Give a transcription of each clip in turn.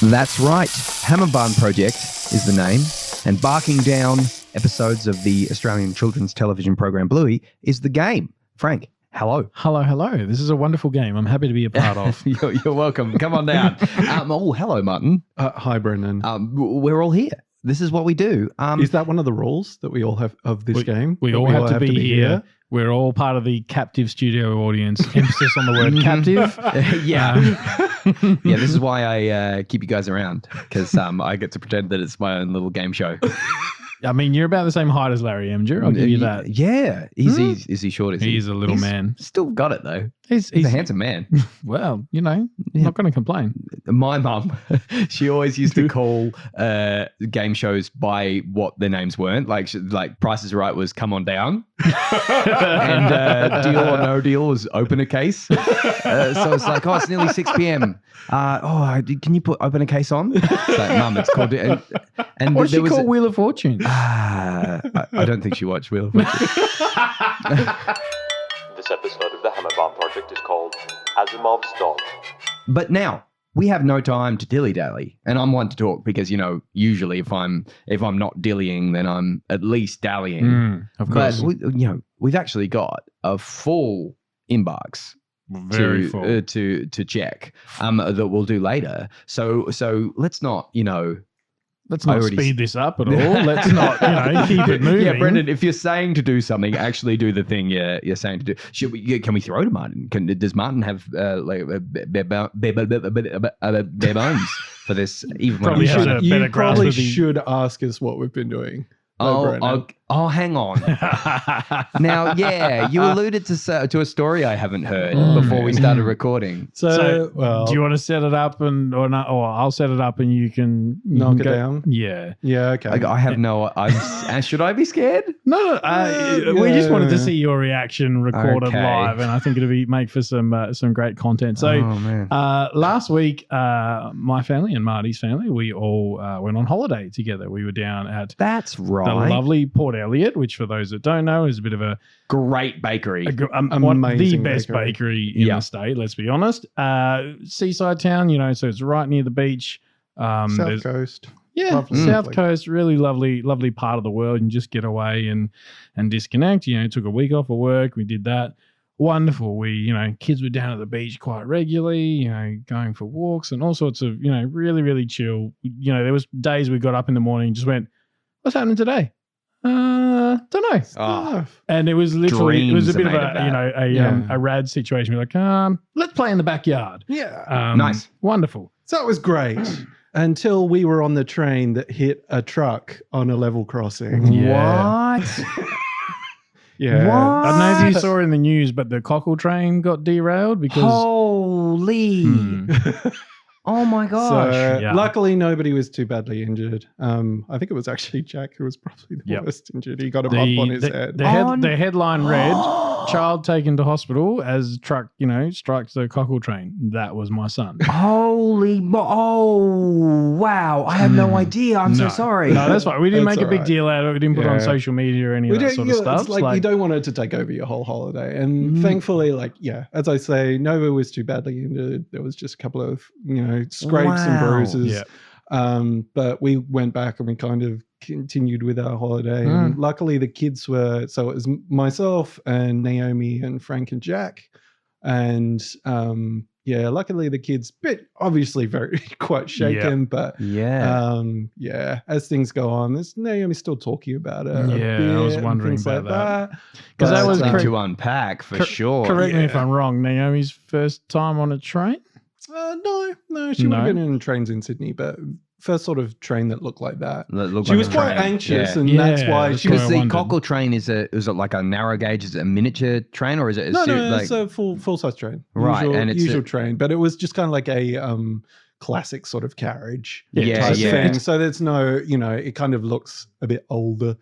That's right. Hammer Barn Project is the name, and barking down episodes of the Australian children's television program Bluey is the game. Frank, hello. Hello. This is a wonderful game. I'm happy to be a part of. You're welcome. Come on down. Hello, Martin. Hi, Brendan. We're all here. This is what we do. Is that one of the rules that we all have of this game? We all have to be here. We're all part of the captive studio audience. Emphasis on the word captive. Yeah. Yeah, this is why I keep you guys around, because I get to pretend that it's my own little game show. I mean, you're about the same height as Larry Emger. I'll give you that. Yeah. Is he short? He's a little man. Still got it, though. He's a handsome man. Well, not going to complain. My mum, she always used to call game shows by what their names weren't. Like Price is Right was Come On Down. And Deal or No Deal was Open a Case. So it's like, it's nearly 6 p.m. Can you Open a Case on? It's like, Mum, it's called... And what's she called Wheel of Fortune? I don't think she watched Wheel of Fortune. This episode of the Hammer Barn Project is called Asimov's Dog. But now we have no time to dilly-dally, and I'm one to talk because usually if I'm not dillying, then I'm at least dallying. Of course, but we've actually got a full inbox. Very full to check that we'll do later. So let's not Let's not speed this up at all. Let's not, keep it moving. Yeah, Brendan, if you're saying to do something, actually do the thing you're saying to do. Can we throw to Martin? Does Martin have bare bones for this? Probably has a better grasp. You probably should ask us what we've been doing. Hang on. Now, you alluded to a story I haven't heard before we started recording. So do you want to set it up or I'll set it up and you can knock it down? Yeah. Yeah, okay. I have should I be scared? No. We just wanted to see your reaction recorded live, and I think it'll make for some great content. So last week, my family and Marty's family, we all went on holiday together. We were down at That's right. the lovely Port Elliot, which for those that don't know is a bit of a great bakery, the best bakery in the state. Let's be honest. Seaside town, so it's right near the beach. South Coast. Yeah, South Coast, really lovely part of the world, and just get away and disconnect. Took a week off of work. We did that. Wonderful. We, kids were down at the beach quite regularly, going for walks and all sorts of, really, really chill. There was days we got up in the morning and just went, what's happening today? Don't know. And it was literally, it was a bit of a rad situation. We're like, let's play in the backyard. Yeah. Nice. Wonderful. So it was great until we were on the train that hit a truck on a level crossing. Yeah. What? Yeah. What? I don't know if you saw in the news, but the cockle train got derailed because... Holy... Oh my gosh. So luckily nobody was too badly injured. I think it was actually Jack who was probably the worst injured. He got a bump on his head. The headline read, child taken to hospital as truck, strikes the cockle train. That was my son. Wow. I had no idea. I'm so sorry. No, that's fine. We didn't make a big deal out of it. We didn't put it on social media or any of that sort of stuff. It's like you don't want it to take over your whole holiday. And thankfully, as I say, nobody was too badly injured. There was just a couple of, scrapes and bruises. Yeah. But we went back and we kind of continued with our holiday. And luckily the kids so it was myself and Naomi and Frank and Jack. And luckily the kids, obviously quite shaken, but as things go on, Naomi's still talking about it. Yeah, I was wondering about that. Because that was to unpack for sure. Correct me if I'm wrong. Naomi's first time on a train? No, she would have been in trains in Sydney, but first sort of train that looked like that. She was quite anxious, and that's why she was. Because the cockle train is it like a narrow gauge? Is it a miniature train or is it? It's a full size train, right? Usual, and it's usual train, but it was just kind of like a classic sort of carriage, type thing. So there's no, it kind of looks a bit older.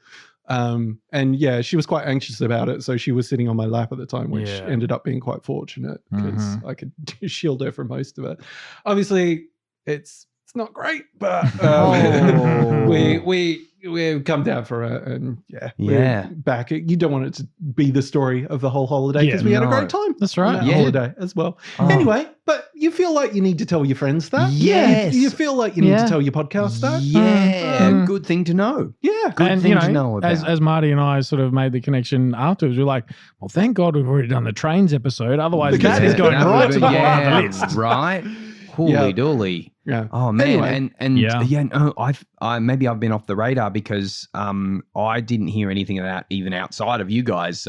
And she was quite anxious about it. So she was sitting on my lap at the time, which ended up being quite fortunate because I could shield her from most of it. Obviously, it's It's not great, but Oh. we've come down for it, and Yeah. we're back. You don't want it to be the story of the whole holiday because we had a no. great time. That's right. on that holiday as well. Oh. Anyway, but you feel like you need to tell your friends that. Yes. You feel like you need to tell your podcast that. Yeah, good thing to know. Yeah. Good And thing you know, to know about. as Marty and I sort of made the connection afterwards, we're like, well, thank God we've already done the trains episode. Otherwise, Because that is going that right would to be- the bottom of the list. Right. Holy dooly. Yeah. Oh man, Anyway. and Yeah. no, I maybe I've been off the radar because I didn't hear anything of that even outside of you guys.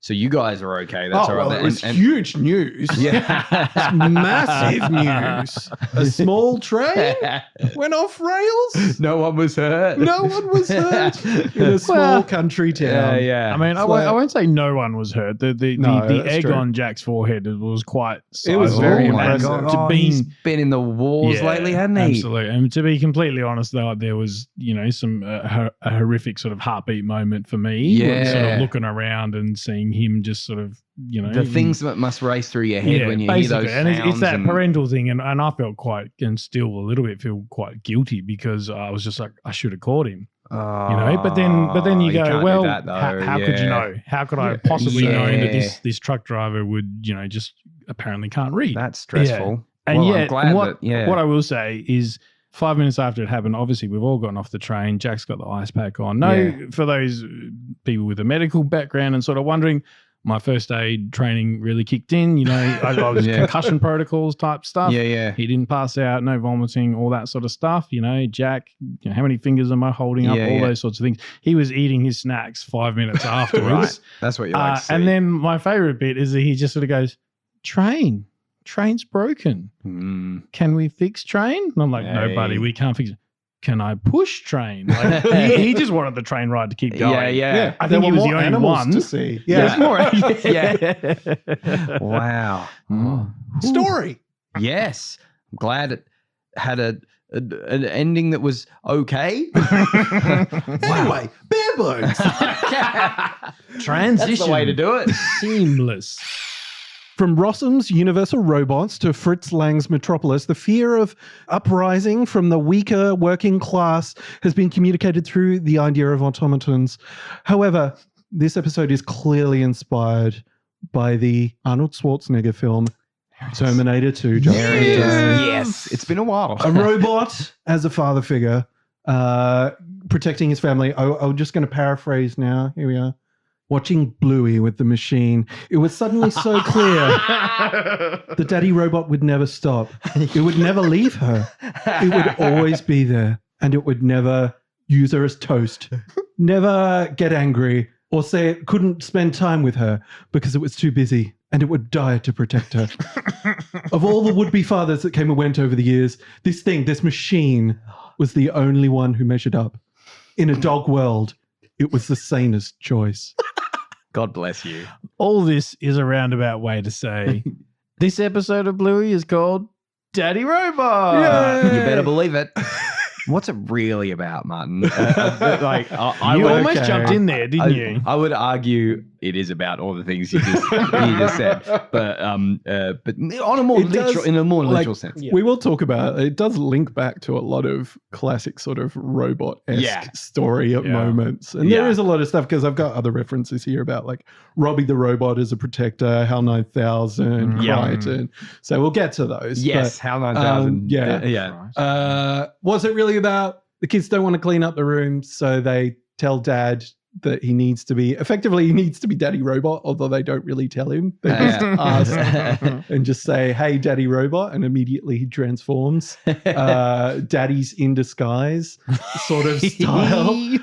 So you guys are okay. That's all right. Well, it was And- huge news. yeah, Massive news. A small train went off rails. No one was hurt. No one was hurt in a small Well, country town. Yeah. I mean, I won't say no one was hurt. The No, the that's egg true. on Jack's forehead was quite It was sizable. very And impressive. To he's be been in the wars lately, hadn't he? Absolutely. And to be completely honest, though, there was, some a horrific sort of heartbeat moment for me. Sort of looking around and seeing him just sort of, The things that must race through your head when you hear those and sounds. it's that parental thing, and I felt quite, and still a little bit feel quite guilty because I was just like, I should have caught him, But then you go, can't do well, that, though. how could you know? How could I possibly know that this truck driver would, just apparently can't read? That's stressful. And well, yet, I'm glad what I will say is 5 minutes after it happened, obviously we've all gotten off the train. Jack's got the ice pack on. For those people with a medical background and sort of wondering, my first aid training really kicked in. I was concussion protocols type stuff. Yeah. He didn't pass out, no vomiting, all that sort of stuff. Jack, how many fingers am I holding up? All those sorts of things. He was eating his snacks 5 minutes afterwards. Right. That's what you like to see. And then my favorite bit is that he just sort of goes, train's broken. Can we fix train? And I'm like, no, buddy, we can't fix it. Can I push train? Like, he just wanted the train ride to keep going. Yeah. I think he was the only one to see. There's more. Wow. Story. Yes. I'm glad it had an ending that was okay. Anyway, bare bones. Transition. That's the way to do it. Seamless. From Rossum's Universal Robots to Fritz Lang's Metropolis, the fear of uprising from the weaker working class has been communicated through the idea of automatons. However, this episode is clearly inspired by the Arnold Schwarzenegger film Terminator 2. Yes. It's been a while. A robot as a father figure, protecting his family. I'm just going to paraphrase now. Here we are. Watching Bluey with the machine, it was suddenly so clear the daddy robot would never stop. It would never leave her. It would always be there, and it would never use her as toast, never get angry or say it couldn't spend time with her because it was too busy, and it would die to protect her. Of all the would-be fathers that came and went over the years, this machine was the only one who measured up. In a dog world, it was the sanest choice. God bless you. All this is a roundabout way to say this episode of Bluey is called Daddy Robot. You better believe it. What's it really about, Martin? I You would- almost jumped in there, didn't you? I would argue it is about all the things you just said, but on a more It does, literal, in a more like, literal sense. We will talk about it. It does link back to a lot of classic sort of robot-esque story at moments. And there is a lot of stuff because I've got other references here about like Robbie the Robot as a protector, HAL 9000, Crichton. So we'll get to those. Yes, HAL 9000. Was it really about the kids don't want to clean up the room, so they tell dad that he needs to be Daddy Robot, although they don't really tell him. They just ask and just say, hey, Daddy Robot, and immediately he transforms. Daddy's in disguise sort of style.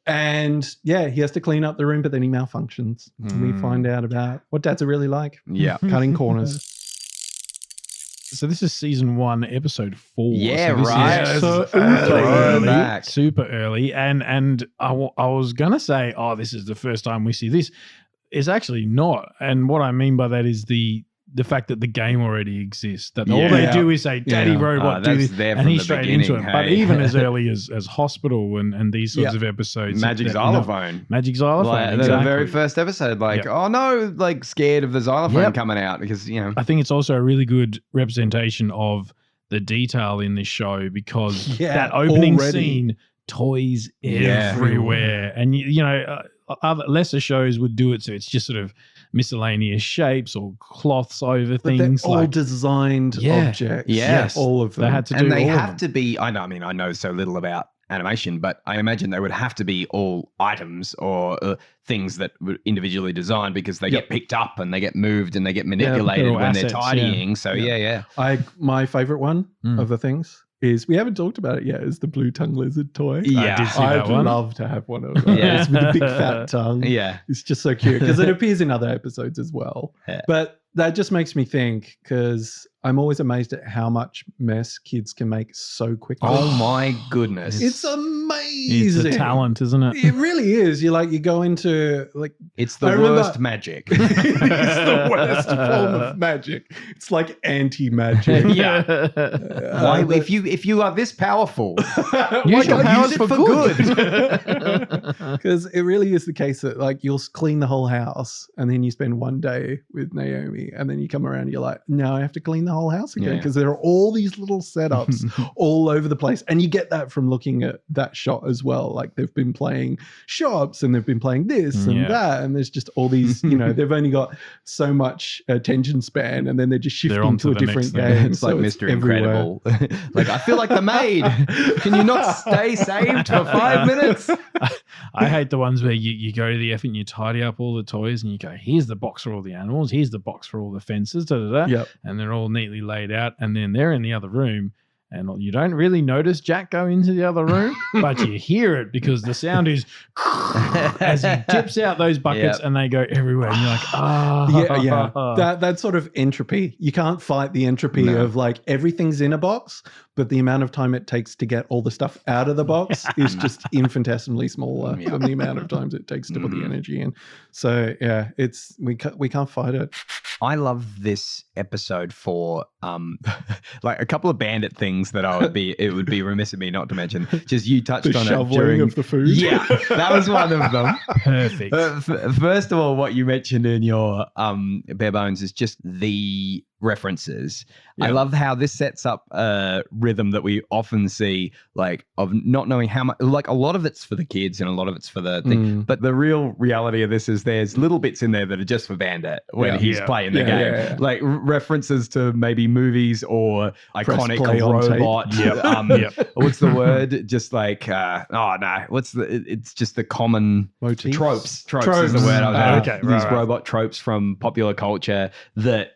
And yeah, he has to clean up the room, but then he malfunctions. And we find out about what dads are really like. Yeah. Cutting corners. So this is season 1, episode 4. Yeah, so this right. Is So early. super early. And I was going to say, this is the first time we see this. It's actually not. And what I mean by that is the fact that the game already exists. That all they do is say, Daddy Robot, do that's this. there And from he's the straight into it. beginning, But hey. even as early as Hospital and these sorts of episodes. Magic Xylophone. Magic Xylophone. Like, exactly. the very first episode, oh no, like scared of the xylophone coming out because, I think it's also a really good representation of the detail in this show because that opening scene, toys everywhere. And, other lesser shows would do it so it's just sort of miscellaneous shapes or cloths over things. They're all designed objects. Yes. All of them. They had to do and they all have to be, I know so little about animation, but I imagine they would have to be all items or things that were individually designed because they get picked up and they get moved and they get manipulated when they're tidying. Yeah. So my favorite one of the things is, we haven't talked about it yet, is the blue tongue lizard toy. Yeah, I'd love to have one of those with a big fat tongue. Yeah, it's just so cute because it appears in other episodes as well. Yeah. But that just makes me think, because I'm always amazed at how much mess kids can make so quickly. Oh my goodness. It's amazing. It's a talent, isn't it? It really is. You go into it's the worst magic. It's the worst form of magic. It's like anti-magic. Yeah. Why, if you are this powerful, use your powers for good. Because it really is the case that you'll clean the whole house and then you spend one day with Naomi and then you come around and you're like, no, I have to clean the whole house again because there are all these little setups all over the place. And you get that from looking at that shot as well. Like, they've been playing shops and they've been playing this and that, and there's just all these, they've only got so much attention span and then they're just shifting to a different game. It's like Mr. Incredible. I feel like the maid. Can you not stay saved for 5 minutes? I hate the ones where you go to the effort and you tidy up all the toys and you go, here's the box for all the animals, here's the box for all the fences, and they're all neatly laid out, and then they're in the other room and you don't really notice Jack go into the other room, but you hear it because the sound is as he tips out those buckets and they go everywhere, and you're like, that sort of entropy, you can't fight the entropy of everything's in a box, but the amount of time it takes to get all the stuff out of the box is just infinitesimally smaller than the amount of times it takes to put the energy in. So we can't fight it. I love this episode for a couple of bandit things that it would be remiss of me not to mention. Just you touched on it during of the food. Yeah, that was one of them. Perfect. First of all, what you mentioned in your bare bones is just the references. I love how this sets up a rhythm that we often see, of not knowing how much, a lot of it's for the kids and a lot of it's for the thing. But the real reality of this is there's little bits in there that are just for Bandit when he's playing the game. Like references to maybe movies or iconic robot. What's the word? Just it's just the common motifs. Tropes is the word. These robot tropes from popular culture that,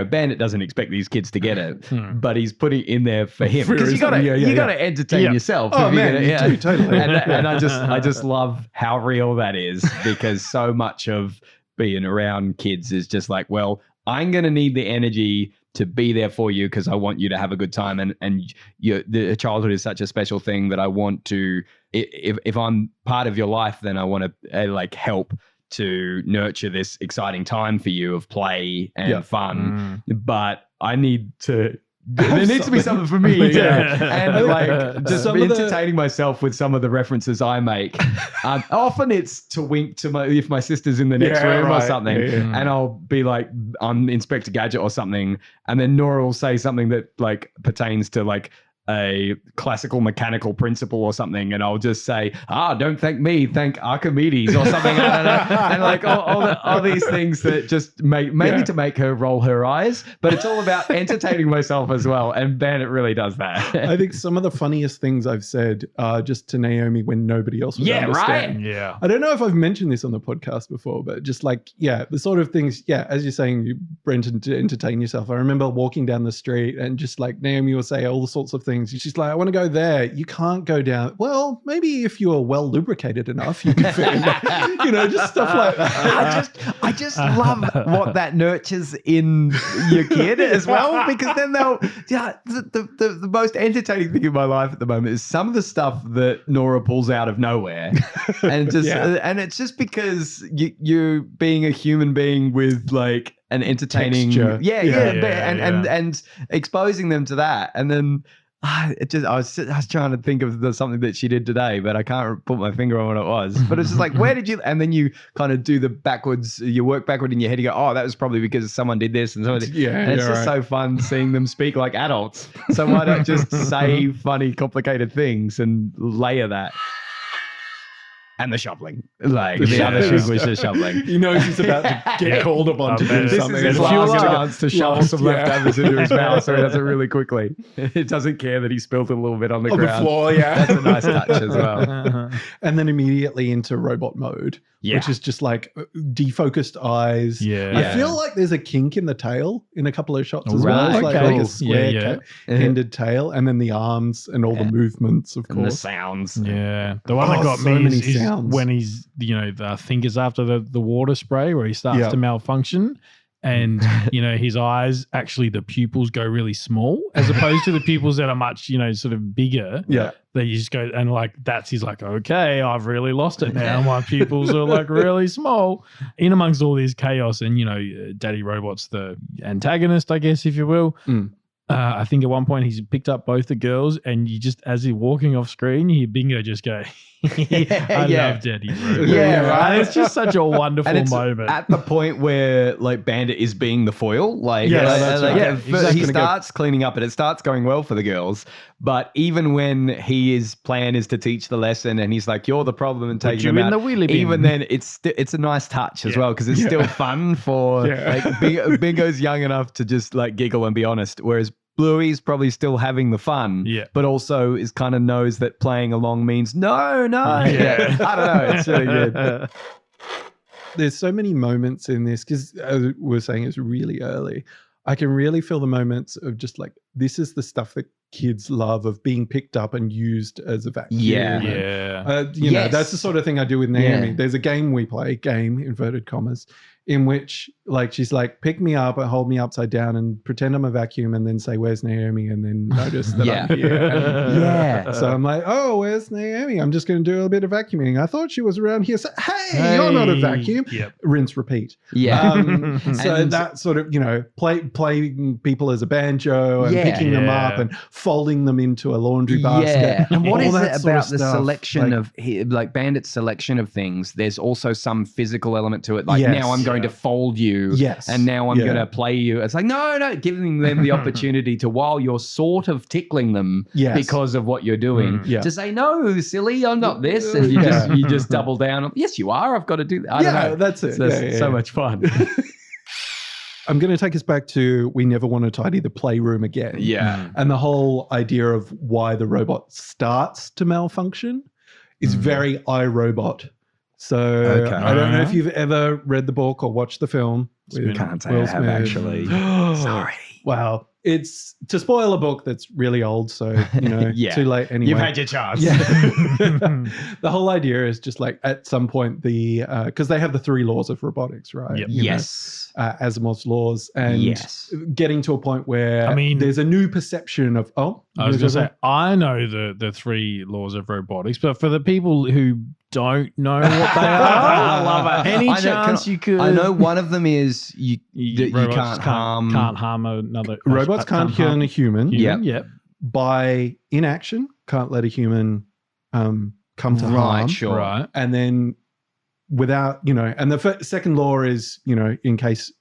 Bandit doesn't expect these kids to get it, but he's putting it in there for him because you got to entertain yourself. Oh man, you do, totally. And I just love how real that is, because so much of being around kids is just well, I'm going to need the energy to be there for you because I want you to have a good time, and the childhood is such a special thing that I want to. If I'm part of your life, then I want to help to nurture this exciting time for you of play and fun. But I need to, there needs to be something for me. And just entertaining myself with some of the references I make. Often it's to wink to if my sister's in the next room or something, and I'll be like, I'm Inspector Gadget or something. And then Nora will say something that pertains to a classical mechanical principle or something, and I'll just say, don't thank me, thank Archimedes or something. And all these things that just mainly to make her roll her eyes, but it's all about entertaining myself as well, and Bandit really does that. I think some of the funniest things I've said are just to Naomi when nobody else would understand. Right? Yeah. I don't know if I've mentioned this on the podcast before, but just the sort of things, as you're saying, Brenton, to entertain yourself. I remember walking down the street and just Naomi will say all the sorts of things. She's like, I want to go there. You can't go down. Well, maybe if you are well lubricated enough, you can fit in there. Just stuff like that. I just love what that nurtures in your kid as well, because then the most entertaining thing in my life at the moment is some of the stuff that Nora pulls out of nowhere. And and it's just because you being a human being with an entertaining texture. And exposing them to that, and then I was trying to think of something that she did today, but I can't put my finger on what it was. But it's just like, where did you? And then you kind of do you work backward in your head. You go, oh, that was probably because someone did this and someone did. Yeah, and it's just so fun seeing them speak like adults. So why not just say funny, complicated things and layer that? And the shoveling. Like, the other thing was just shoveling. He knows he's about to get called upon to do This something. is his last chance to shovel some leftovers into his mouth, so he does it really quickly. It doesn't care that he spilled a little bit on the ground. On the floor, yeah. That's a nice touch as well. And then immediately into robot mode, which is just like defocused eyes. Yeah. I feel like there's a kink in the tail in a couple of shots as well. Right. It's like Okay. a square-ended tail, and then the arms and all the movements, of And the course. sounds. Yeah, the one that got so me many is sounds. when he's, I think it's after the water spray where he starts to malfunction, and his eyes, actually the pupils go really small as opposed to the pupils that are much sort of bigger. Yeah. That you just go and he's like, okay, I've really lost it now. My pupils are like really small. In amongst all this chaos, and Daddy Robot's the antagonist, I guess, if you will. I think at one point he's picked up both the girls, and you just, as he's walking off screen, you hear Bingo just go, I love Daddy Robot. Yeah, right. And it's just such a wonderful And it's moment. at the point where like Bandit is being the foil. Like, Yes, like, that's right. he Exactly. starts cleaning up and it starts going well for the girls. But even when his plan is to teach the lesson and he's like, you're the problem and taking you them in out, the wheelie bin. even then it's a nice touch as well, because it's still fun for like Bingo's young enough to just like giggle and be honest, whereas Bluey's probably still having the fun, but also is kind of knows that playing along means no. Yeah. I don't know. It's really good. There's so many moments in this because, as we were saying, it's really early. I can really feel the moments of just like, this is the stuff that kids love, of being picked up and used as a vacuum. Yeah. You know, that's the sort of thing I do with Naomi. Yeah. There's a game we play, inverted commas, in which like she's like, pick me up and hold me upside down and pretend I'm a vacuum and then say, where's Naomi? And then notice that I'm here. And so I'm like, oh, where's Naomi? I'm just going to do a bit of vacuuming. I thought she was around here. So, hey, you're not a vacuum. Yep. Rinse, repeat. Yeah. So And- that sort of, playing people as a banjo and picking them up and folding them into a laundry basket. Yeah. And what all is that it sort of about the stuff. selection Like, like Bandit's selection of things? There's also some physical element to it. Like Yes. now I'm going to fold you. Yes. And now I'm Yeah. going to play you. It's like, no, giving them the opportunity to, while you're sort of tickling them Yes. because of what you're doing, Yeah. to say, no, silly, I'm not this. And you just double down. Yes, you are. I've got to do that. I don't know. that's it. So, so much fun. I'm going to take us back to we never want to tidy the playroom again. Yeah. And the whole idea of why the robot starts to malfunction is very iRobot. So I don't know if you've ever read the book or watched the film. Can't say I have actually. Sorry. Wow. It's to spoil a book that's really old, so too late anyway. You've had your chance. Yeah. The whole idea is just like at some point because they have the 3 laws of robotics, right? Yep. Yes. Asimov's laws, and Yes. getting to a point where there's a new perception of I was going to say, I know the 3 laws of robotics, but for the people who don't know what they are, I love it. Any chance you could? I know one of them is you robots can't harm another. robots can't harm a human. Yep. By inaction, can't let a human come to harm. Right, sure. Right. And then without, and the second law is, in case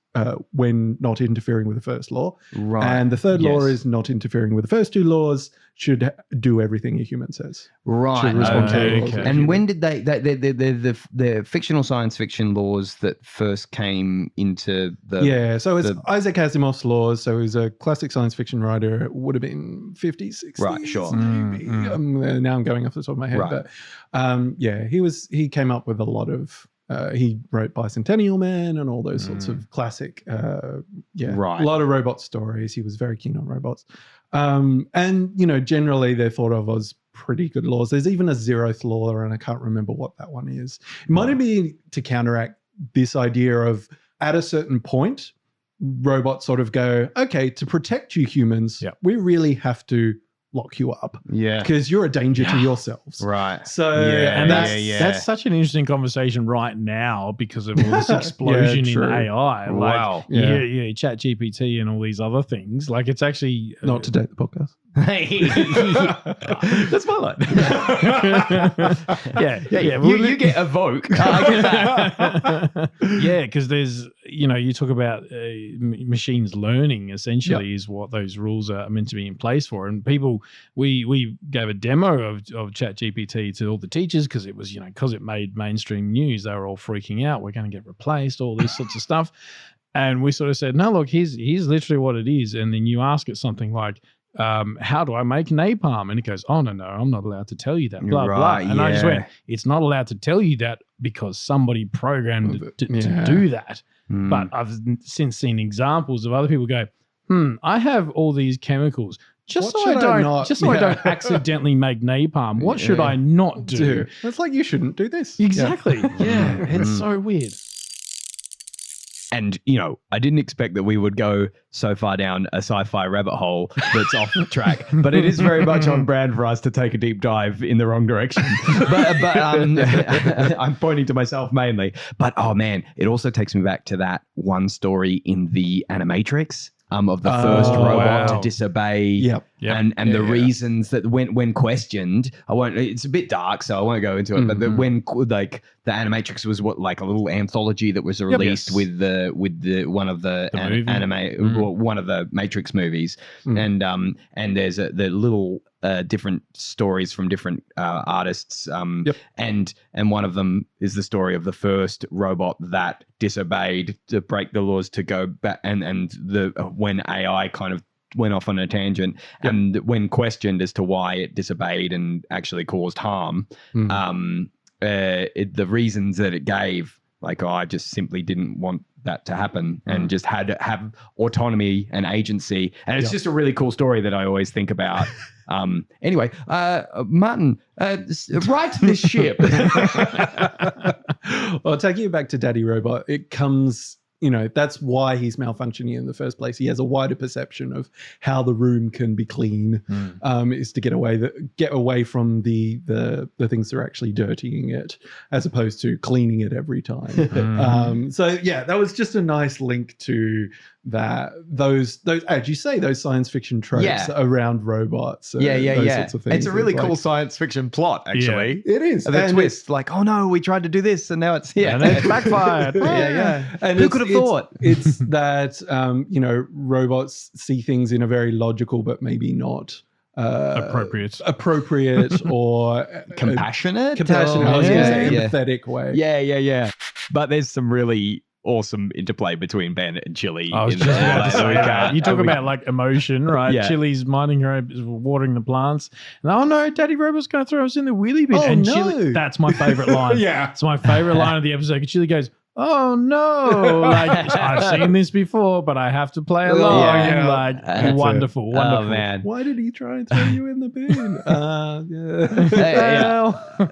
when not interfering with the first law. Right. And the third law Yes. is not interfering with the first 2 laws, should do everything a human says. Right. Should respond to the laws of Okay. a And human. when did the fictional science fiction laws that first came into the So it's Isaac Asimov's laws. So he's a classic science fiction writer. It would have been 50s, 60s. Right, sure. Maybe. Now I'm going off the top of my head. Right. But he came up with a lot of, he wrote Bicentennial Man and all those sorts of classic, Right. a lot of robot stories. He was very keen on robots. And, generally they're thought of as pretty good laws. There's even a 0th law, and I can't remember what that one is. It might be to counteract this idea of at a certain point, robots sort of go, okay, to protect you humans, we really have to lock you up because you're a danger to yourselves. Right. So And that's such an interesting conversation right now because of all this explosion in true. AI. Like, Wow. ChatGPT and all these other things. Like, it's actually not to date the podcast. That's my line. yeah. You get evoke. I get that. Yeah, because there's, you talk about machines learning essentially is what those rules are meant to be in place for. And people, we gave a demo of ChatGPT to all the teachers because it was, because it made mainstream news. They were all freaking out. We're going to get replaced, all these sorts of stuff. And we sort of said, no, look, here's literally what it is. And then you ask it something like, how do I make napalm? And it goes, oh, no, I'm not allowed to tell you that, blah, blah. And I just went, it's not allowed to tell you that because somebody programmed it to do that. But I've since seen examples of other people go, I have all these chemicals. Just so I don't accidentally make napalm. What should I not do? It's like, you shouldn't do this. Exactly. Yeah. It's so weird. And, I didn't expect that we would go so far down a sci-fi rabbit hole that's off track, but it is very much on brand for us to take a deep dive in the wrong direction. But I'm pointing to myself mainly. But, oh, man, it also takes me back to that one story in the Animatrix. Of the first robot to disobey, and the reasons that when questioned, I won't. It's a bit dark, so I won't go into it. But when the Animatrix was a little anthology that was released with the one of the one of the Matrix movies, and there's the little different stories from different artists, and one of them is the story of the first robot that disobeyed to break the laws to go back, and when AI kind of went off on a tangent, and when questioned as to why it disobeyed and actually caused harm, the reasons that it gave, I just simply didn't want that to happen, and just had to have autonomy and agency. And it's just a really cool story that I always think about. Anyway, Martin, right this ship. Well, taking you back to Daddy Robot, it comes, that's why he's malfunctioning in the first place. He has a wider perception of how the room can be clean, is to get away from the things that are actually dirtying it, as opposed to cleaning it every time. That was just a nice link to those as you say, those science fiction tropes around robots. Sorts of things. It's a really cool science fiction plot, actually. It is. The twist, oh no, we tried to do this and now it's and it's backfired. And who could have thought? It's that robots see things in a very logical but maybe not appropriate or compassionate, I was going to say empathetic way. Yeah. But there's some really awesome interplay between Ben and Chili. I was just about to say that. You talk about emotion, right? Yeah. Chili's minding her own, watering the plants. And oh no, Daddy Robot's going to throw us in the wheelie bin. Oh, and no. Chili, that's my favorite line. It's my favorite line of the episode. And Chili goes, oh no, I've seen this before, but I have to play along. Wonderful. Oh man, why did he try and throw you in the bin?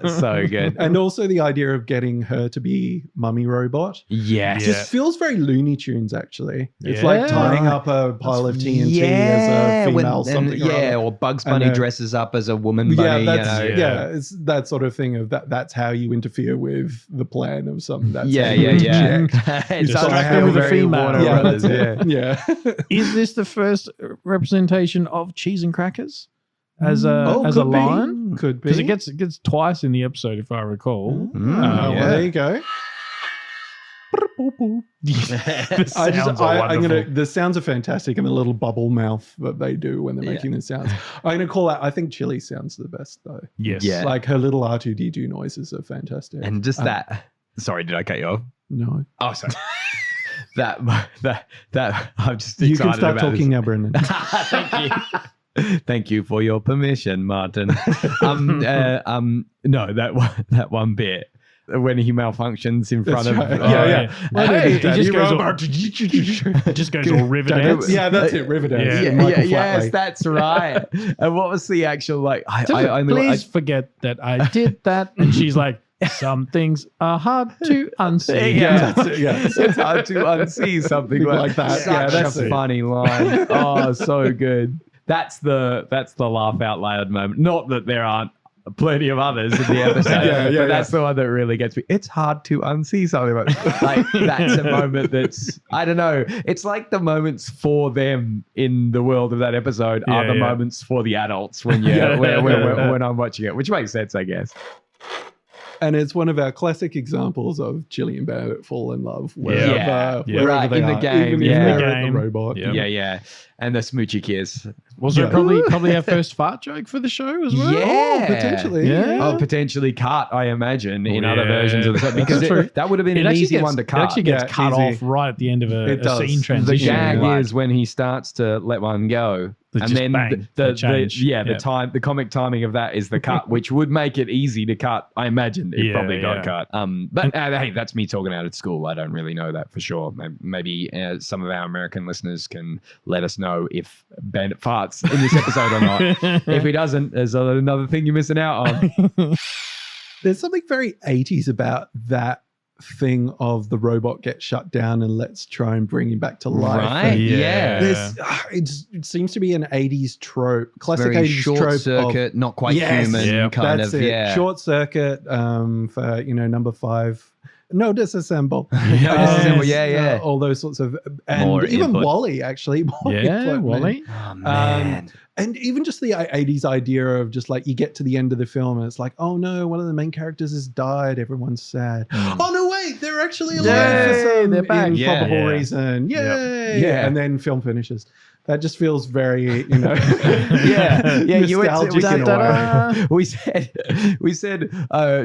So good. And also the idea of getting her to be Mummy Robot. Just feels very Looney Tunes, actually. It's like tying up a pile of TNT as a female something. Or Bugs Bunny dresses up as a woman bunny. It's that sort of thing of that's how you interfere with the plan of something. That's It's distracting with a female. Is this the first representation of cheese and crackers as a line? Could be, because it gets twice in the episode, if I recall. Well, there you go. The sounds are fantastic, and the little bubble mouth that they do when they're making the sounds. I'm gonna call out. I think Chili sounds the best though. Yes, like her little R2D2 noises are fantastic. And just that. Sorry, did I cut you off? No. Oh, sorry. that I'm just excited. You can start talking now, Brendan. Thank you. Thank you for your permission, Martin. No, that one bit when he malfunctions in front of He just goes all Riverdance. Yeah, that's it, Riverdance. Yes, that's right. And what was the actual Please forget that I did that. And she's like, some things are hard to unsee. It's hard to unsee something like that. Such a funny line. Oh, so good. That's the laugh out loud moment. Not that there aren't plenty of others in the episode. But that's the one that really gets me. It's hard to unsee something like that's a moment that's, I don't know. It's like the moments for them in the world of that episode are the moments for the adults when when I'm watching it, which makes sense, I guess. And it's one of our classic examples of Chili and Bandit fall in love wherever they are, in the game. Even if they're at the robot. Yeah. And the smoochy kiss. Was it probably our first fart joke for the show as well? Yeah. Oh, potentially. Yeah. Oh, potentially cut, I imagine, in other versions of the show. Because that would have been an easy one to cut. It actually gets cut off right at the end of a scene transition. The gag is when he starts to let one go. And then the comic timing of that is the cut, which would make it easy to cut. I imagine it probably got cut. But hey, that's me talking out at school. I don't really know that for sure. Maybe some of our American listeners can let us know if Bandit farts in this episode or not. If he doesn't, there's another thing you're missing out on. There's something very 80s about that thing of the robot gets shut down and let's try and bring him back to life. Right? It seems to be an 80s trope, classic very 80s short trope. Circuit, not quite human, kind of. Yeah, short circuit. For number 5. No, disassemble. All those sorts of, and more even input. Wally actually. Wally. Oh man. And even just the 80s idea of just like you get to the end of the film and it's like, oh no, one of the main characters has died. Everyone's sad. Oh no, wait, they're actually alive for some improbable reason. Yay! Yeah. And then film finishes. That just feels very, nostalgic in a way. We said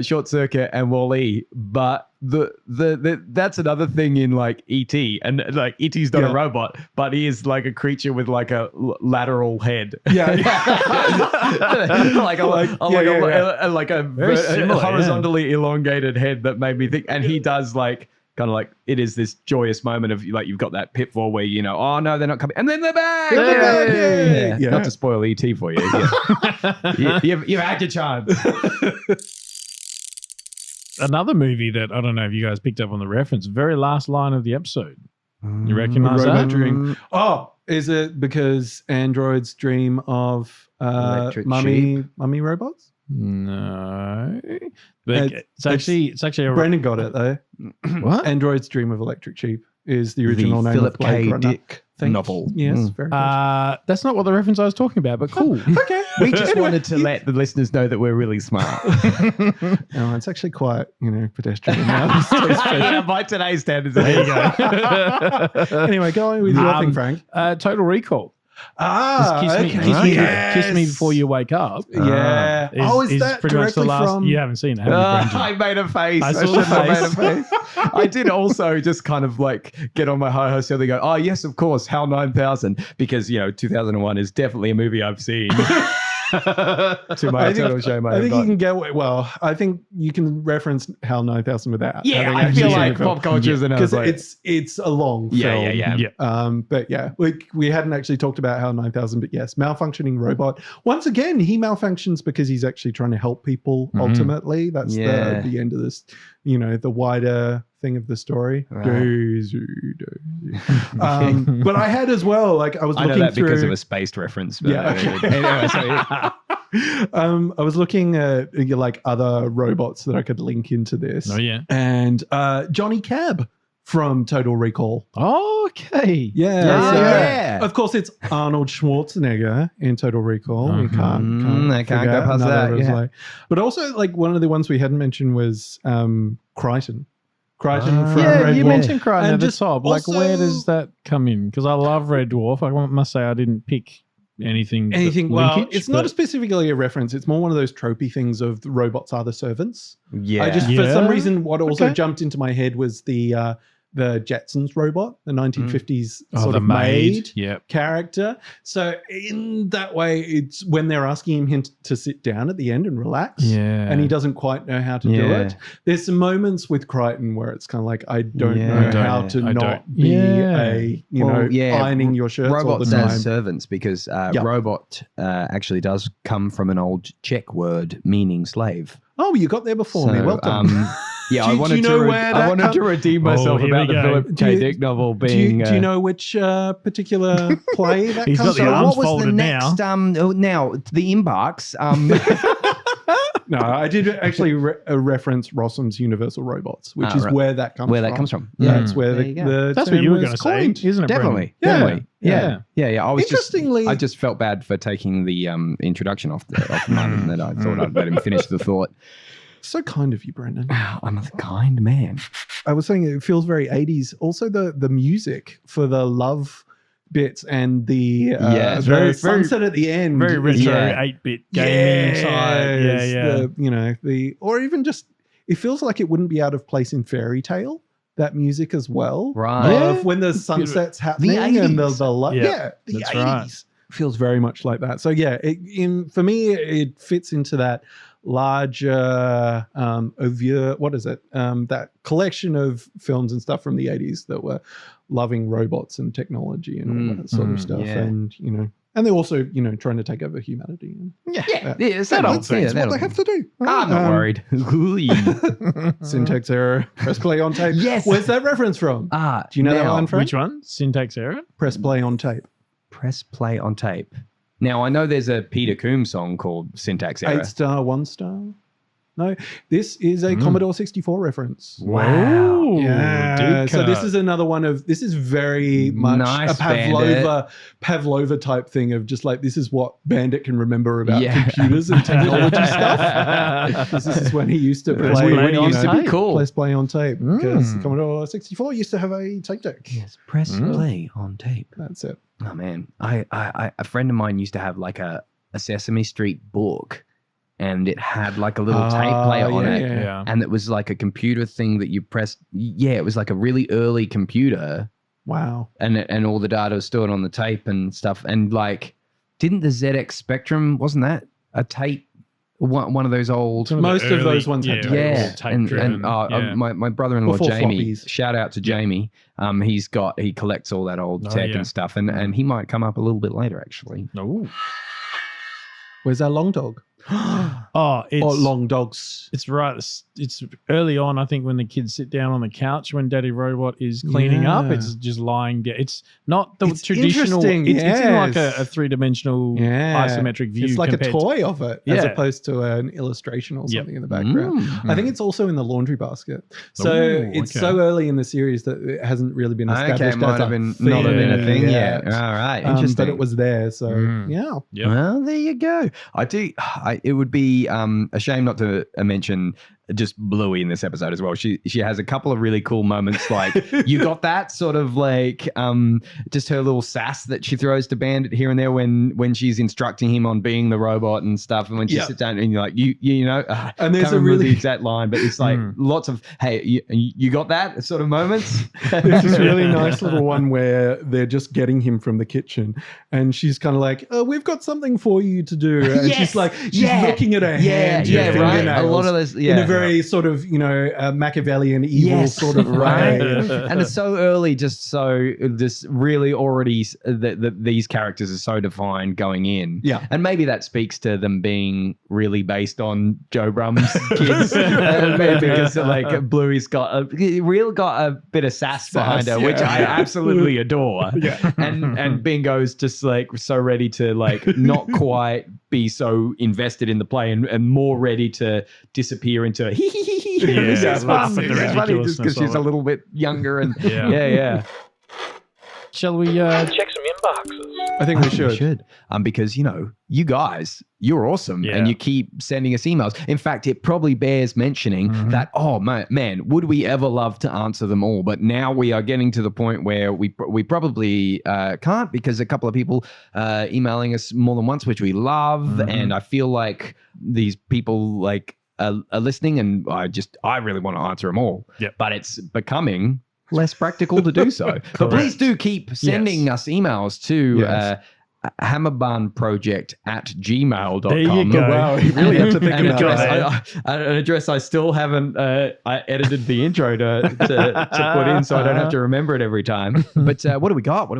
Short Circuit and Wall-E, but that's another thing in like E.T. and like E.T.'s not a robot, but he is like a creature with like a lateral head. like a horizontally elongated head that made me think, and he does like. Kind of like it is this joyous moment of like you've got that pitfall where oh no they're not coming and then they're back. Yeah. Not to spoil ET for you. You've had your chance. Another movie that I don't know if you guys picked up on the reference. Very last line of the episode. You recognize that? Dream. Oh, is it because androids dream of mummy robots? No, but it's actually a Brendan got it though. What? Android's Dream of Electric Sheep is the original name Philip of Blade K. Runner. Dick novel. Yes, very good. That's not what the reference I was talking about, but cool. Okay, we just wanted to let the listeners know that we're really smart. No, it's actually quite pedestrian now. By today's standards, there you go. Anyway, go on with your thing, Frank. Total Recall. Kiss Kiss me before you wake up. Yeah. Is that pretty much the directly last? from? You haven't seen it, have you, Brendan? I made a face. I saw the face. I did also just kind of like get on my high horse and go, oh yes, of course, HAL 9000, because 2001 is definitely a movie I've seen. To my total shame, I think you can get I think you can reference HAL 9000 without. Yeah, I feel like pop culture is because it's a long film. Yeah. But yeah, we hadn't actually talked about HAL 9000, but yes, malfunctioning robot. Once again, he malfunctions because he's actually trying to help people. Ultimately, that's the end of this. The wider thing of the story. Right. But I had as well, like I was looking know that through because of a spaced reference. But anyway, I was looking at like other robots that I could link into this. Oh yeah. And Johnny Cab from Total Recall. Oh, okay. Yeah. Of course, it's Arnold Schwarzenegger in Total Recall. We can't go past that. Yeah. But also, like one of the ones we hadn't mentioned was Crichton. Crichton from Red you Dwarf. mentioned Crichton at the top. Like, also, where does that come in? Because I love Red Dwarf. I must say I didn't pick anything. Well, it's not specifically a reference. It's more one of those tropey things of the robots are the servants. Yeah. I just for some reason what also jumped into my head was the Jetsons robot, the 1950s sort of maid character. So in that way, it's when they're asking him to sit down at the end and relax, and he doesn't quite know how to do it. There's some moments with Crichton where it's kind of like, I don't know how to not be ironing your shirts all the time. Robots as servants, because robot actually does come from an old Czech word meaning slave. Oh, you got there before me. Well done. I wanted to redeem myself about the Philip K. Dick novel being. Do you know which particular play that He's comes got the from? arms What was folded the next? now. Now the Embarks. No, I did actually reference Rossum's Universal Robots, which is right. where that comes from. Where that comes from. That's where There the you go. That's term what you were was going to say, coined. isn't it? Definitely. Brendan? Definitely. Yeah. I was Interestingly- I just felt bad for taking the introduction off Martin that I thought I'd let him finish the thought. So kind of you, Brendan. I'm a kind man. I was saying it feels very 80s. Also, the music for the love bits and the it's very sunset at the end. Very retro, Yeah. 8-bit gaming side. Yeah, Yes, or even just, it feels like it wouldn't be out of place in Fairy Tale, that music as well. Right. Of when the sunset's happening and the 80s. light. Yeah, Yeah, the that's 80s. right. Feels very much like that. So yeah, for me, it fits into that larger that collection of films and stuff from the 80s that were loving robots and technology and all that sort of stuff. yeah. And and they're also trying to take over humanity. Yeah. That's that old what thing. they have to do. I'm not worried. Syntax error. Press play on tape. Yes. Where's that reference from? Do you know that now, one, Frank? Which one? Syntax error? Press play on tape. Press play on tape. Now, I know there's a Peter Coombs song called Syntax Error. 8-star, 1-star. No, this is a Commodore 64 reference. Wow. Yeah. Deep So this cut. is another one of, this is very much Nice a Pavlova type thing of just like, this is what Bandit can remember about computers and technology stuff. This is when he used to Press play, play on tape. Cool. Press play on tape, because Commodore 64 used to have a tape deck. Yes, press play on tape. That's it. Oh man, I a friend of mine used to have like a Sesame Street book, and it had like a little tape player on it, Yeah. and it was like a computer thing that you pressed. Yeah, it was like a really early computer, Wow. and all the data was stored on the tape and stuff. And like, didn't the ZX Spectrum, wasn't that a tape? One of those old. Most of those ones had tapes. Yeah, tape-driven. my brother-in-law Before Jamie. floppies. Shout out to Jamie. He collects all that old tech and stuff, and he might come up a little bit later actually. No. Where's our long dog? Oh, it's Or long dogs. It's right. It's early on, I think, when the kids sit down on the couch when Daddy Robot is cleaning up. Yeah. It's just lying down. It's not the It's traditional. interesting, It's in like yes. a 3-dimensional isometric view. It's like a compared to- toy of it, as Yeah. opposed to an illustration or Yep. something in the background. I think it's also in the laundry basket. So Ooh, it's okay. so early in the series that it hasn't really been established. Okay, might as have a been thing not have been a thing yet. yet. All right, interesting. But it was there. So yeah. Yep. Well, there you go. It would be a shame not to mention just Bluey in this episode as well. She has a couple of really cool moments. Like you got that sort of like just her little sass that she throws to Bandit here and there when she's instructing him on being the robot and stuff. And when she sits down and you're like you know, And there's can't a remember really the exact line, but it's like lots of hey you got that sort of moments. There's this really nice little one where they're just getting him from the kitchen, and she's kind of like, "Oh, we've got something for you to do," and she's like, she's looking at her hand, right. fingernails, A lot of those, in a very sort of Machiavellian evil sort of right. way. And it's so early, just really already these characters are so defined going in. Yeah. And maybe that speaks to them being really based on Joe Brum's kids. Because like Bluey's got a bit of sass behind her, which I absolutely adore. Yeah. And Bingo's just like so ready to like not quite be so invested in the play and more ready to disappear into laugh at the it's funny just because ridiculousness she's of a it. little bit younger and Yeah. Shall we Check some inboxes. I think we should. because you guys, you're awesome Yeah. and you keep sending us emails. In fact, it probably bears mentioning that man, would we ever love to answer them all? But now we are getting to the point where we probably can't, because a couple of people emailing us more than once, which we love, and I feel like these people like are listening, and I really want to answer them all. Yep. But it's becoming less practical to do so. But please do keep sending us emails to hammerbarnproject@gmail.com. There you go. Wow, you really have to think An about address, that. an address I still haven't I edited the intro to put in, so I don't have to remember it every time. But what do we got?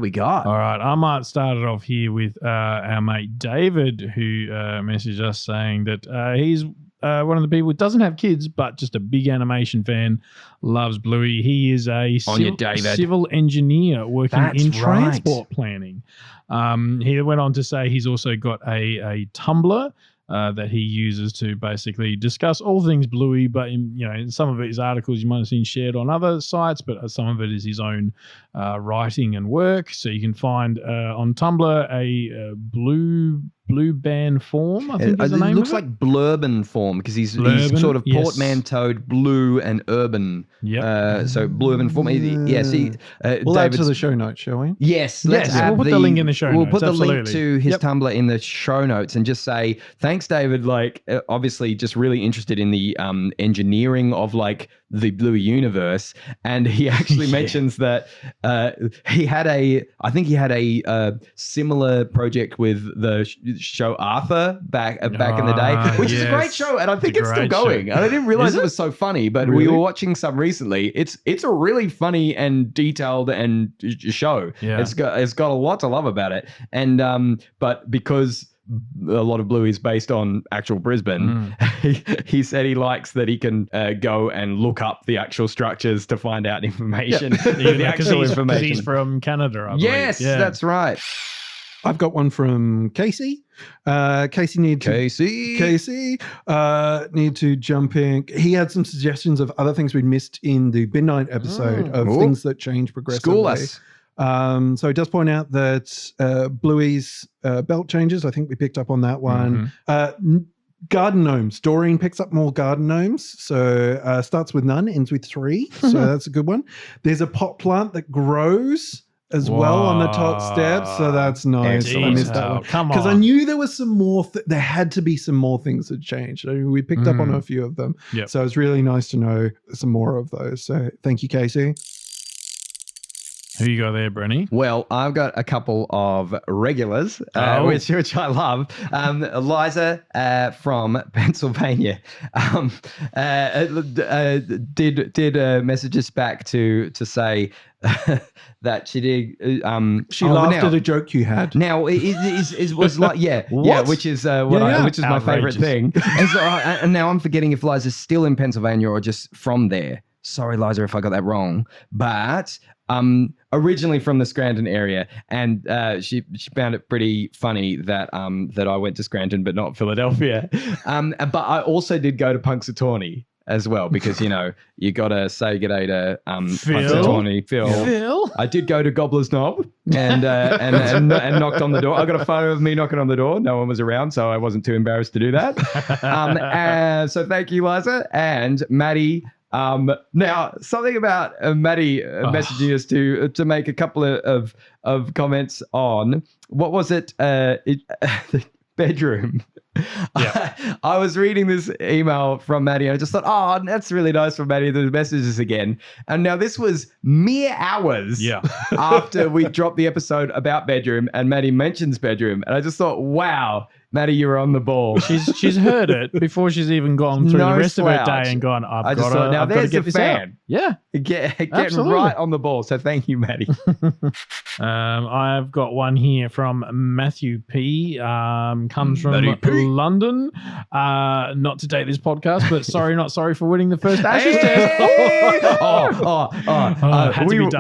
All right, I might start it off here with our mate David, who messaged us saying that he's one of the people who doesn't have kids, but just a big animation fan, loves Bluey. He is a civil engineer working That's in right. transport planning. He went on to say he's also got a Tumblr, that he uses to basically discuss all things Bluey. But in some of his articles you might have seen shared on other sites, but some of it is his own writing and work. So you can find on Tumblr a Blue Band Form, I think is the name. It looks of it. like Blurban Form because he's sort of portmanteaued blue and urban. Yeah. So Blurban Form. See, we'll add to the show notes, shall we? Yes. We'll put the link in the show notes. We'll put the link absolutely. to his Tumblr in the show notes and just say, thanks, David. Like, obviously just really interested in the engineering of like the Blue universe. And he actually mentions that he had a similar project with the show Arthur back in the day, which is a great show, and I think it's still going. And I didn't realize it was so funny, but we were watching some recently. It's a really funny and detailed and show. Yeah. It's got a lot to love about it, and but because a lot of Blue is based on actual Brisbane. He said he likes that he can go and look up the actual structures to find out information. The actual information. He's from Canada, I believe. Yes, that's right. I've got one from Casey. Casey need to jump in. He had some suggestions of other things we'd missed in the Midnight episode of things that change progressively. School us. So he does point out that Bluey's belt changes. I think we picked up on that one. Garden gnomes. Doreen picks up more garden gnomes. So starts with none, ends with 3. So that's a good one. There's a pot plant that grows as well on the top steps. So that's nice. I missed that one. Come on. Because I knew there was some more, there had to be some more things that changed. I mean, we picked up on a few of them. Yep. So it's really nice to know some more of those. So thank you, Casey. Who you got there, Brenny? Well, I've got a couple of regulars, which I love. Liza from Pennsylvania did message us back to say that she did. She laughed at a joke you had. Now it was like which is which is my favorite thing. And now I'm forgetting if Liza's still in Pennsylvania or just from there. Sorry, Liza, if I got that wrong, but originally from the Scranton area, and she found it pretty funny that that I went to Scranton but not Philadelphia. But I also did go to Punxsutawney as well because you gotta say g'day to Punxsutawney Phil. I did go to Gobbler's Knob and knocked on the door. I got a photo of me knocking on the door. No one was around, so I wasn't too embarrassed to do that. So thank you, Liza and Maddie. Now something about Maddie messaging us to make a couple of comments on what was it? The bedroom. Yeah. I was reading this email from Maddie and I just thought, oh, that's really nice from Maddie. The messages again. And now this was mere hours after we dropped the episode about bedroom and Maddie mentions bedroom. And I just thought, wow, Maddie, you were on the ball. She's heard it before she's even gone through the rest of her day and gone, I've got to get this out. Yeah. Getting right on the ball. So thank you, Maddie. I've got one here from Matthew P. Comes from London. Not to take this podcast, but not sorry for winning the first Ashes test.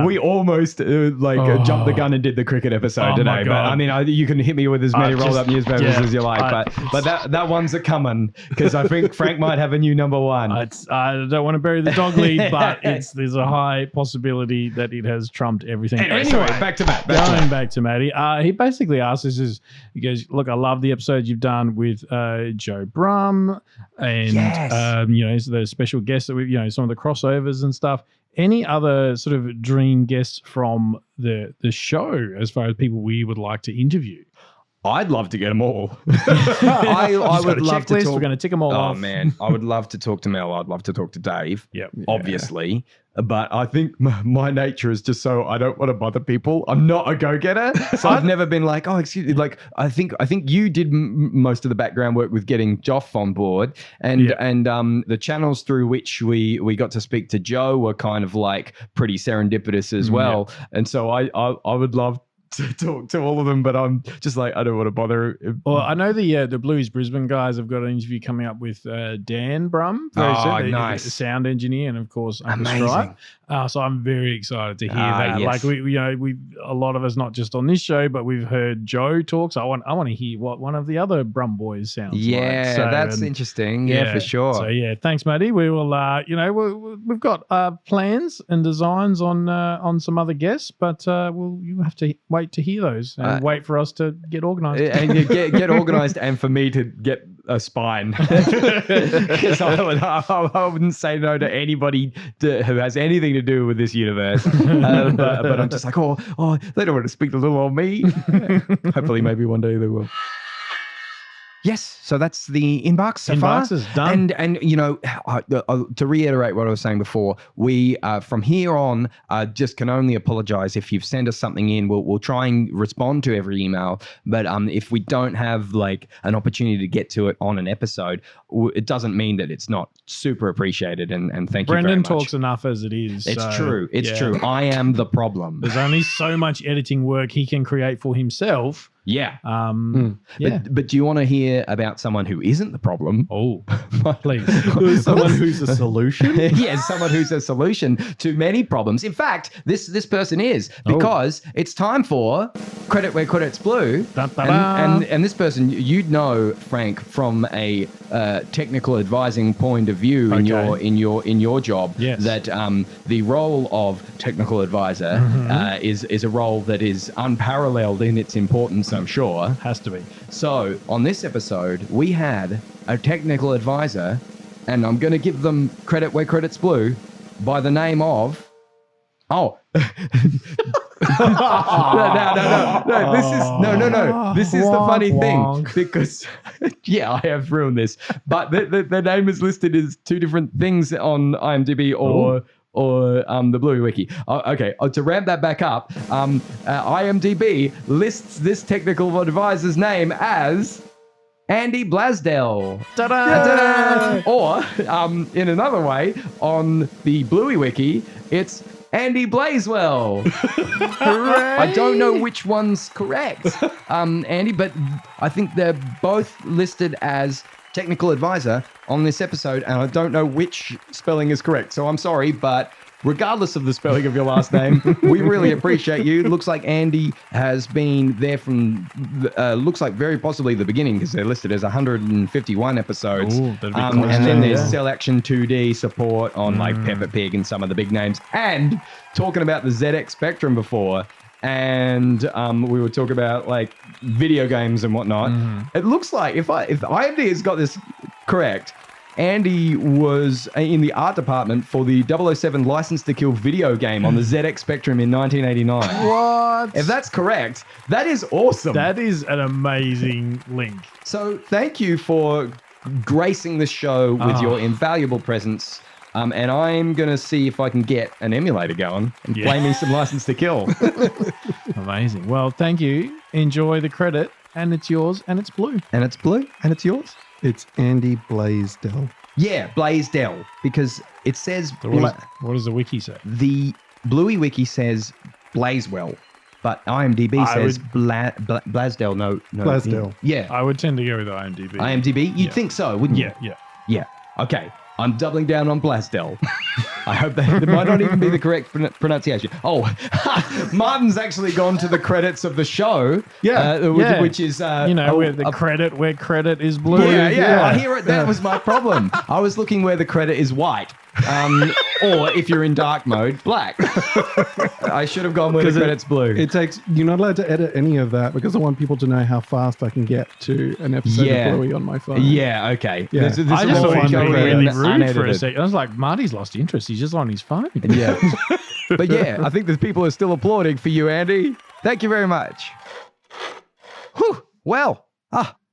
We almost jumped the gun and did the cricket episode today. But I mean, you can hit me with as many rolled up newspapers as you like. But that one's a coming because I think Frank might have a new number 1. I don't want to bury the dog lead, but there's a high possibility that it has trumped everything. Anyway, back to Matt. Back to Matty. He basically asks us, he goes, look, I love the episodes you've done with Joe Brum and the special guests that we've, some of the crossovers and stuff. Any other sort of dream guests from the show as far as people we would like to interview? I'd love to get them all. I would love to talk. We're going to tick them all off. Oh, man. I would love to talk to Mel. I'd love to talk to Dave, obviously. But I think my nature is just so I don't want to bother people. I'm not a go-getter. So I've never been like, oh, excuse me. Like, I think you did most of the background work with getting Joff on board. And the channels through which we got to speak to Joe were kind of like pretty serendipitous as well. And so I would love to talk to all of them, but I'm just like, I don't want to bother. Well, I know the Blues Brisbane guys have got an interview coming up with Dan Brum, the sound engineer, and of course Uncle Stripe. So I'm very excited to hear that. Yes. Like we a lot of us, not just on this show, but we've heard Joe talk. So I want to hear what one of the other Brum boys sounds like. Yeah, So, that's interesting. Yeah, for sure. So thanks, Matty. We will. We've got plans and designs on some other guests, but you have to wait to hear those and wait for us to get organised. And you get organised, and for me to get a spine, because I wouldn't say no to anybody who has anything to do with this universe. But I'm just like, oh, they don't want to speak to little old me. Hopefully, maybe one day they will. Yes, so that's the inbox so far. Inbox is done. And to reiterate what I was saying before, we from here on just can only apologize if you've sent us something in. We'll try and respond to every email, but if we don't have like an opportunity to get to it on an episode, it doesn't mean that it's not super appreciated. And thank you very Brendan much. talks enough as it is. It's true. It's true. I am the problem. There's only so much editing work he can create for himself. Yeah. Yeah. But do you want to hear about someone who isn't the problem? Oh, please. Someone who's a solution? Yes, someone who's a solution to many problems. In fact, this person is, because it's time for Credit Where Credit's Blue. And this person, you'd know, Frank, from a technical advising point of view in your job, that the role of technical advisor is a role that is unparalleled in its importance, I'm sure. Has to be. So on this episode, we had a technical advisor, and I'm going to give them credit where credit's blue, by the name of... No. This is the funny thing, because I have ruined this. But the name is listed as two different things on IMDb or the Bluey Wiki. Okay, to ramp that back up, IMDb lists this technical advisor's name as Andy Blasdell. Ta-da! Or, in another way, on the Bluey Wiki, it's Andy Blazewell. I don't know which one's correct, Andy, but I think they're both listed as technical advisor on this episode, and I don't know which spelling is correct. So I'm sorry, but regardless of the spelling of your last name, we really appreciate you. Looks like Andy has been there from, looks like very possibly the beginning, because they're listed as 151 episodes. Ooh, and then there's Cell Action 2D support on like Peppa Pig and some of the big names. And talking about the ZX Spectrum before, and we would talk about like video games and whatnot. It looks like if IMD has got this correct, Andy was in the art department for the 007 License to Kill video game on the ZX Spectrum in 1989. What? If that's correct, that is awesome. That is an amazing link. So thank you for gracing the show with your invaluable presence. And I'm going to see if I can get an emulator going and play me some License to Kill. Amazing. Well, thank you. Enjoy the credit. And it's yours, and it's blue. And it's blue, and it's yours. It's Andy Blaisdell. Yeah, Blaisdell, because it says... What does the wiki say? The Bluey Wiki says Blazewell, but IMDb says Blasdell. No, Blasdell. Yeah. I would tend to go with IMDb. IMDb? You'd think so, wouldn't you? Yeah. Okay. I'm doubling down on Blasdell. I hope that might not even be the correct pronunciation. Oh, Martin's actually gone to the credits of the show. Which is... where credit is blue. Yeah. I hear it. That was my problem. I was looking where the credit is white. Or if you're in dark mode, black. I should have gone where the credit's blue. You're not allowed to edit any of that, because I want people to know how fast I can get to an episode of Bluey on my phone. Yeah, okay. Yeah. I just thought he was going really rude for a second. I was like, Marty's lost interest. He's just on his phone. Yeah. But yeah, I think the people are still applauding for you, Andy. Thank you very much. Whew. Well,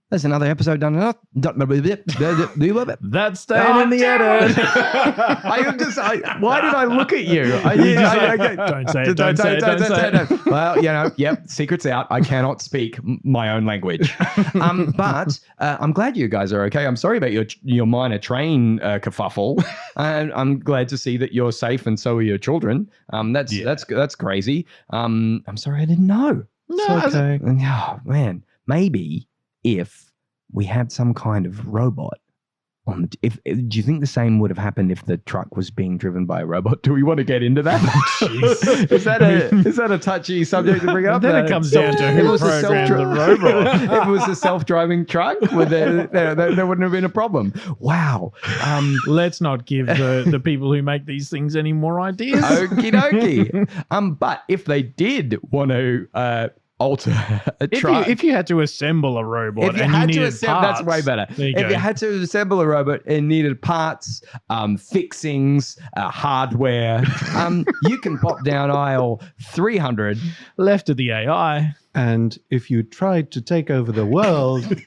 there's another episode done. That's staying in the edit. Why did I look at you? Don't say it. Well, secret's out. I cannot speak my own language. But I'm glad you guys are okay. I'm sorry about your minor train kerfuffle. And I'm glad to see that you're safe, and so are your children. That's crazy. I'm sorry I didn't know. It's okay. Oh, man, maybe if we had some kind of robot do you think the same would have happened if the truck was being driven by a robot? Do we want to get into that? Is that a touchy subject to bring up? Then it comes down to who programmed the robot. If it was a self-driving truck, there wouldn't have been a problem. Wow. Let's not give the people who make these things any more ideas. Okie dokie. But if they did want to alter a truck. If you had to assemble a robot if you and had you to needed parts, that's way better. If you had to assemble a robot and needed parts, fixings, hardware, you can pop down aisle 300. Left to the AI. And if you tried to take over the world,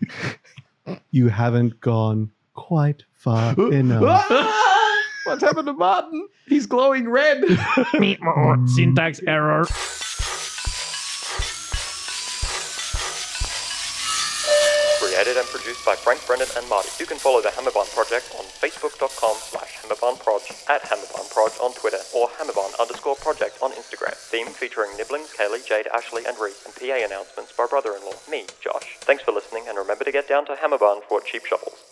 you haven't gone quite far enough. What's happened to Martin? He's glowing red. Syntax error. Created and produced by Frank, Brendan, and Marty. You can follow the Hammerbarn Project on facebook.com/HammerbarnProj, at HammerbarnProj on Twitter, or Hammerbarn_project on Instagram. Theme featuring Nibblings, Kaylee, Jade, Ashley, and Reese, and PA announcements by brother-in-law, me, Josh. Thanks for listening, and remember to get down to Hammerbarn for cheap shovels.